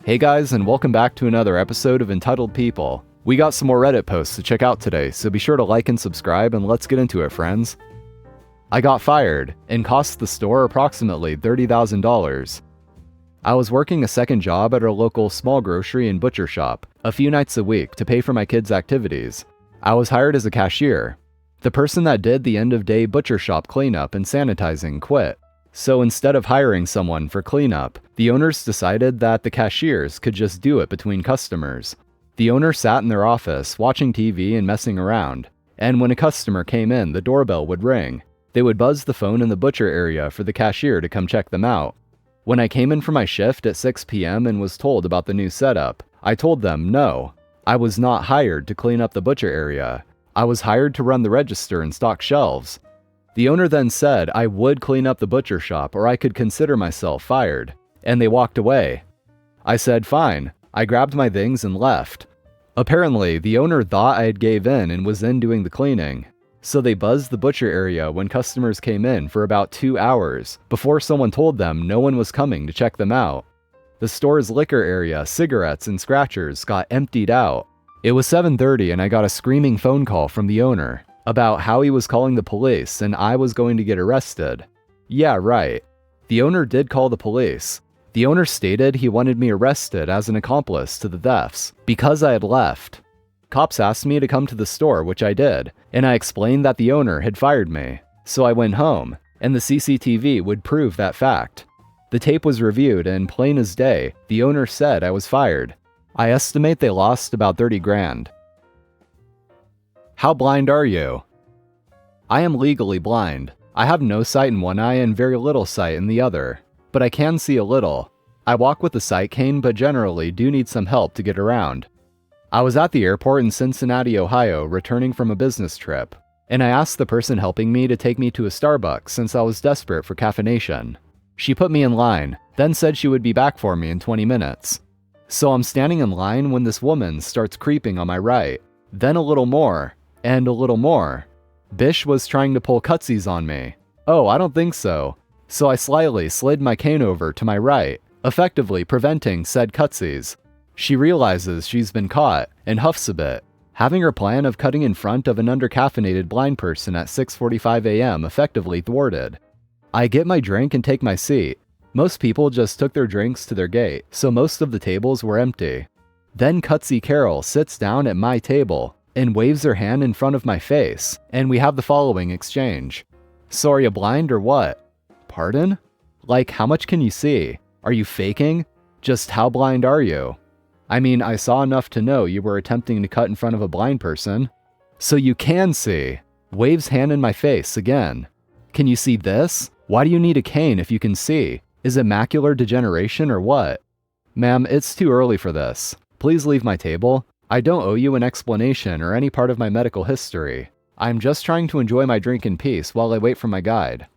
Hey guys, and welcome back to another episode of Entitled People. We got some more Reddit posts to check out today, so be sure to like and subscribe, and let's get into it, friends. I got fired, and cost the store approximately $30,000. I was working a second job at a local small grocery and butcher shop, a few nights a week to pay for my kids' activities. I was hired as a cashier. The person that did the end-of-day butcher shop cleanup and sanitizing quit. So instead of hiring someone for cleanup, the owners decided that the cashiers could just do it between customers. The owner sat in their office watching TV and messing around, and when a customer came in, the doorbell would ring. They would buzz the phone in the butcher area for the cashier to come check them out. When I came in for my shift at 6 p.m. and was told about the new setup, I told them no, I was not hired to clean up the butcher area. I was hired to run the register and stock shelves. The owner then said I would clean up the butcher shop or I could consider myself fired, and they walked away. I said fine. I grabbed my things and left. Apparently, the owner thought I had gave in and was in doing the cleaning, so they buzzed the butcher area when customers came in for about 2 hours before someone told them no one was coming to check them out. The store's liquor area, cigarettes, and scratchers got emptied out. It was 7:30 and I got a screaming phone call from the owner about how he was calling the police and I was going to get arrested. Yeah, right. The owner did call the police. The owner stated he wanted me arrested as an accomplice to the thefts because I had left. Cops asked me to come to the store, which I did, and I explained that the owner had fired me. So I went home, and the CCTV would prove that fact. The tape was reviewed, and plain as day, the owner said I was fired. I estimate they lost about 30 grand. How blind are you? I am legally blind. I have no sight in one eye and very little sight in the other, but I can see a little. I walk with a sight cane, but generally do need some help to get around. I was at the airport in Cincinnati, Ohio, returning from a business trip, and I asked the person helping me to take me to a Starbucks since I was desperate for caffeination. She put me in line, then said she would be back for me in 20 minutes. So I'm standing in line when this woman starts creeping on my right, then a little more, and a little more. Bish was trying to pull cutsies on me. Oh, I don't think so. So I slyly slid my cane over to my right, effectively preventing said cutsies. She realizes she's been caught and huffs a bit, having her plan of cutting in front of an undercaffeinated blind person at 6:45 a.m. effectively thwarted. I get my drink and take my seat. Most people just took their drinks to their gate, so most of the tables were empty. Then Cutsy Carol sits down at my table and waves her hand in front of my face, and we have the following exchange. So are you blind or what? Pardon? Like, how much can you see? Are you faking? Just how blind are you? I mean, I saw enough to know you were attempting to cut in front of a blind person. So you can see. Waves hand in my face again. Can you see this? Why do you need a cane if you can see? Is it macular degeneration or what? Ma'am, it's too early for this. Please leave my table. I don't owe you an explanation or any part of my medical history. I'm just trying to enjoy my drink in peace while I wait for my guide.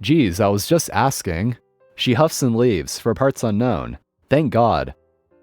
Geez, I was just asking. She huffs and leaves for parts unknown. Thank God.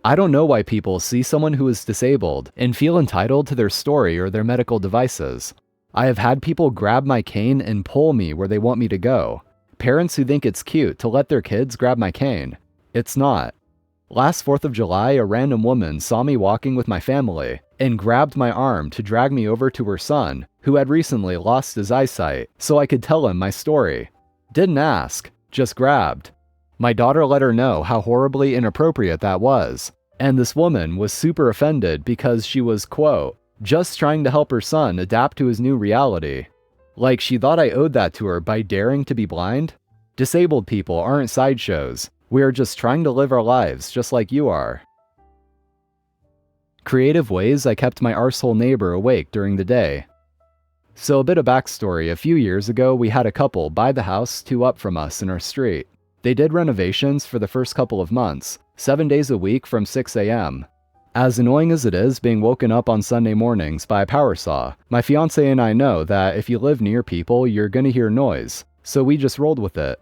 I don't know why people see someone who is disabled and feel entitled to their story or their medical devices. I have had people grab my cane and pull me where they want me to go. Parents who think it's cute to let their kids grab my cane. It's not. Last 4th of July, a random woman saw me walking with my family and grabbed my arm to drag me over to her son, who had recently lost his eyesight, so I could tell him my story. Didn't ask, just grabbed. My daughter let her know how horribly inappropriate that was, and this woman was super offended because she was, quote, just trying to help her son adapt to his new reality. Like she thought I owed that to her by daring to be blind? Disabled people aren't sideshows. We are just trying to live our lives just like you are. Creative ways I kept my arsehole neighbor awake during the day. So a bit of backstory, a few years ago we had a couple buy the house 2 up from us in our street. They did renovations for the first couple of months, 7 days a week from 6 a.m. As annoying as it is being woken up on Sunday mornings by a power saw, my fiance and I know that if you live near people you're gonna hear noise, so we just rolled with it.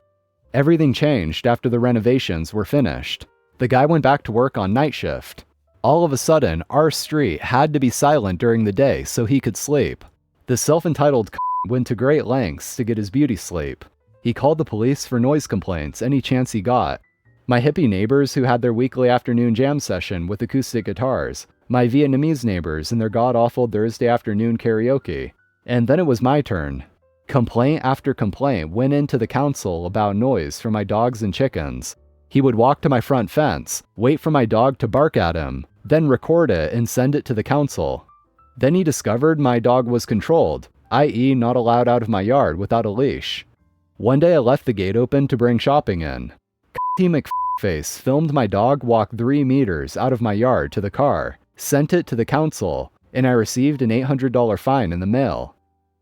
Everything changed after the renovations were finished. The guy went back to work on night shift. All of a sudden, our street had to be silent during the day so he could sleep. The self-entitled went to great lengths to get his beauty sleep. He called the police for noise complaints any chance he got. my hippie neighbors who had their weekly afternoon jam session with acoustic guitars, my Vietnamese neighbors and their god-awful Thursday afternoon karaoke. And then it was my turn. Complaint after complaint went into the council about noise from my dogs and chickens. He would walk to my front fence, wait for my dog to bark at him, then record it and send it to the council. Then he discovered my dog was controlled, i.e. not allowed out of my yard without a leash. One day I left the gate open to bring shopping in. McFace filmed my dog walk 3 meters out of my yard to the car, sent it to the council, and I received an $800 fine in the mail.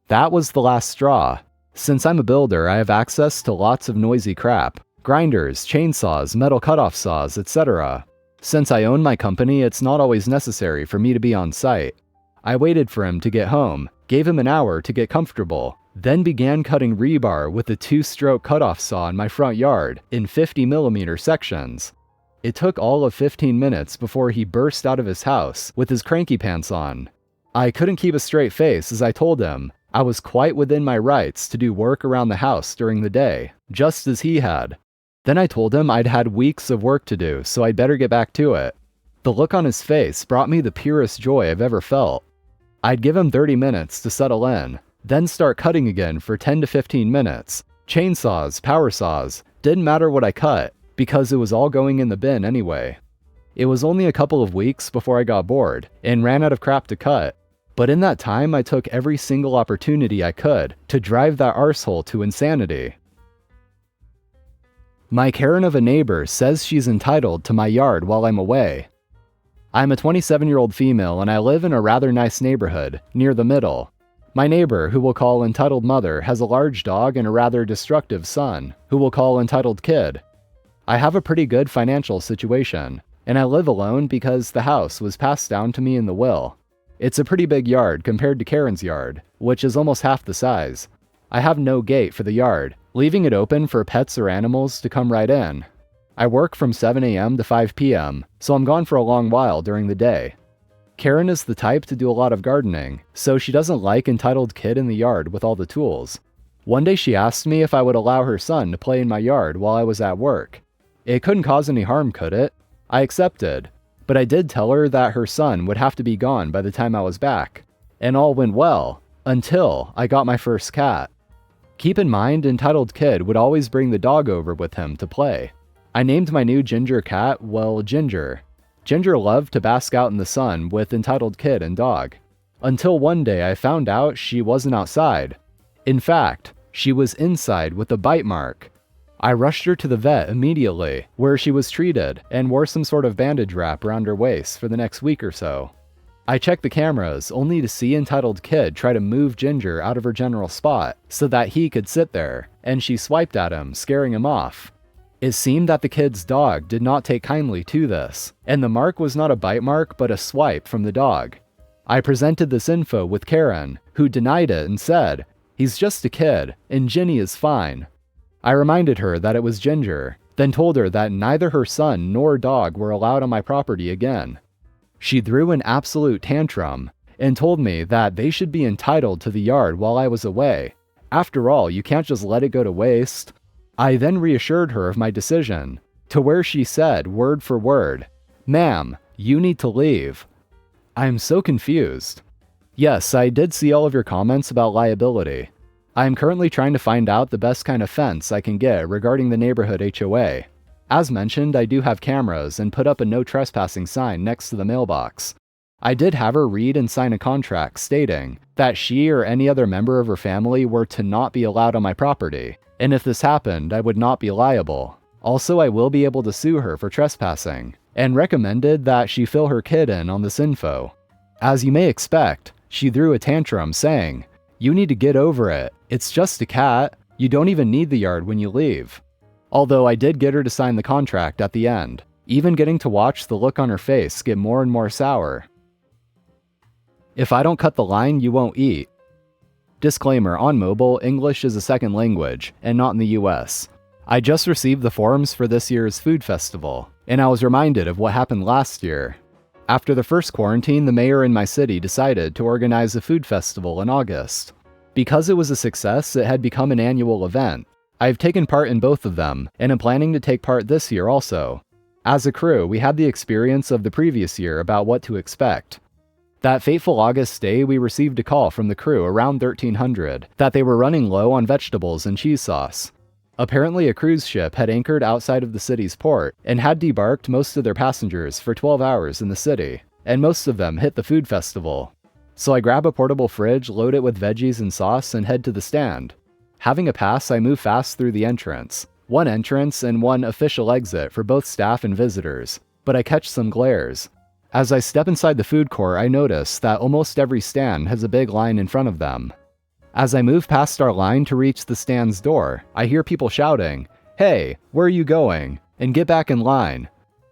That was the last straw. Since I'm a builder, I have access to lots of noisy crap. Grinders, chainsaws, metal cutoff saws, etc. Since I own my company, it's not always necessary for me to be on site. I waited for him to get home, gave him an hour to get comfortable, then began cutting rebar with a 2-stroke cutoff saw in my front yard in 50mm sections. It took all of 15 minutes before he burst out of his house with his cranky pants on. I couldn't keep a straight face as I told him I was quite within my rights to do work around the house during the day, just as he had. Then I told him I'd had weeks of work to do, so I'd better get back to it. The look on his face brought me the purest joy I've ever felt. I'd give him 30 minutes to settle in, then start cutting again for 10 to 15 minutes. Chainsaws, power saws, didn't matter what I cut, because it was all going in the bin anyway. It was only a couple of weeks before I got bored and ran out of crap to cut. But in that time, I took every single opportunity I could to drive that arsehole to insanity. My Karen of a neighbor says she's entitled to my yard while I'm away. I'm a 27-year-old female and I live in a rather nice neighborhood, near the middle. My neighbor, who we'll call Entitled Mother, has a large dog and a rather destructive son, who we'll call Entitled Kid. I have a pretty good financial situation, and I live alone because the house was passed down to me in the will. It's a pretty big yard compared to Karen's yard, which is almost half the size. I have no gate for the yard, leaving it open for pets or animals to come right in. I work from 7 a.m. to 5 p.m., so I'm gone for a long while during the day. Karen is the type to do a lot of gardening, so she doesn't like Entitled Kid in the yard with all the tools. One day she asked me if I would allow her son to play in my yard while I was at work. It couldn't cause any harm, could it? I accepted. But I did tell her that her son would have to be gone by the time I was back. And all went well, until I got my first cat. Keep in mind, Entitled Kid would always bring the dog over with him to play. I named my new Ginger cat, well, Ginger. Ginger loved to bask out in the sun with Entitled Kid and dog. Until one day I found out she wasn't outside. In fact, she was inside with a bite mark. I rushed her to the vet immediately, where she was treated and wore some sort of bandage wrap around her waist for the next week or so. I checked the cameras only to see Entitled Kid try to move Ginger out of her general spot so that he could sit there, and she swiped at him, scaring him off. It seemed that the kid's dog did not take kindly to this, and the mark was not a bite mark but a swipe from the dog. I presented this info with Karen, who denied it and said, "He's just a kid, and Ginny is fine." I reminded her that it was Ginger, then told her that neither her son nor dog were allowed on my property again. She threw an absolute tantrum and told me that they should be entitled to the yard while I was away. After all, you can't just let it go to waste. I then reassured her of my decision, to where she said, word for word, "Ma'am, you need to leave." I'm so confused. Yes, I did see all of your comments about liability. I am currently trying to find out the best kind of fence I can get regarding the neighborhood HOA. As mentioned, I do have cameras and put up a no trespassing sign next to the mailbox. I did have her read and sign a contract stating that she or any other member of her family were to not be allowed on my property, and if this happened, I would not be liable. Also, I will be able to sue her for trespassing, and recommended that she fill her kid in on this info. As you may expect, she threw a tantrum saying, "You need to get over it. It's just a cat. You don't even need the yard when you leave." Although I did get her to sign the contract at the end, even getting to watch the look on her face get more and more sour. If I don't cut the line, you won't eat. Disclaimer, on mobile, English is a second language, and not in the US. I just received the forms for this year's food festival, and I was reminded of what happened last year. After the first quarantine, the mayor in my city decided to organize a food festival in August. Because it was a success, it had become an annual event. I've taken part in both of them, and am planning to take part this year also. As a crew, we had the experience of the previous year about what to expect. That fateful August day, we received a call from the crew around 1300 that they were running low on vegetables and cheese sauce. Apparently a cruise ship had anchored outside of the city's port and had debarked most of their passengers for 12 hours in the city, and most of them hit the food festival. So I grab a portable fridge, load it with veggies and sauce, and head to the stand. Having a pass, I move fast through the entrance. One entrance and one official exit for both staff and visitors, but I catch some glares. As I step inside the food court, I notice that almost every stand has a big line in front of them. As I move past our line to reach the stand's door, I hear people shouting, "Hey, where are you going? And get back in line."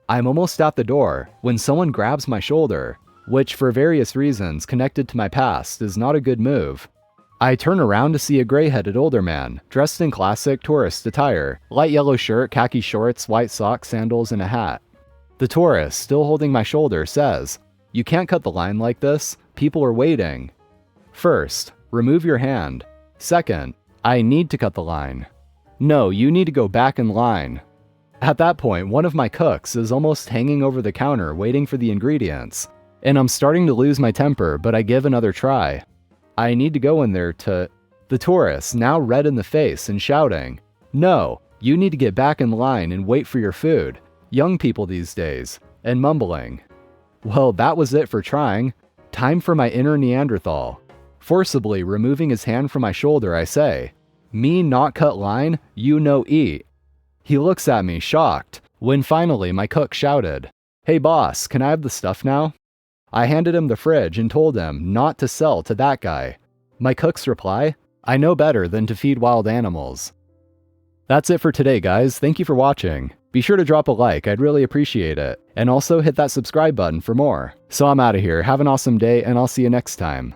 I'm almost at the door when someone grabs my shoulder, which for various reasons connected to my past is not a good move. I turn around to see a gray-headed older man, dressed in classic tourist attire, light yellow shirt, khaki shorts, white socks, sandals, and a hat. The tourist, still holding my shoulder, says, "You can't cut the line like this. People are waiting. First, remove your hand. Second, I need to cut the line. No, you need to go back in line." At that point, one of my cooks is almost hanging over the counter waiting for the ingredients, and I'm starting to lose my temper, but I give another try. I need to go in there to... The tourist, now red in the face and shouting, "No, you need to get back in line and wait for your food. Young people these days," and mumbling. Well, that was it for trying. Time for my inner Neanderthal. Forcibly removing his hand from my shoulder, I say, "Me not cut line, you no eat." He looks at me, shocked, when finally my cook shouted, "Hey boss, can I have the stuff now?" I handed him the fridge and told him not to sell to that guy. My cook's reply, "I know better than to feed wild animals." That's it for today, guys. Thank you for watching. Be sure to drop a like, I'd really appreciate it. And also hit that subscribe button for more. So I'm out of here. Have an awesome day, and I'll see you next time.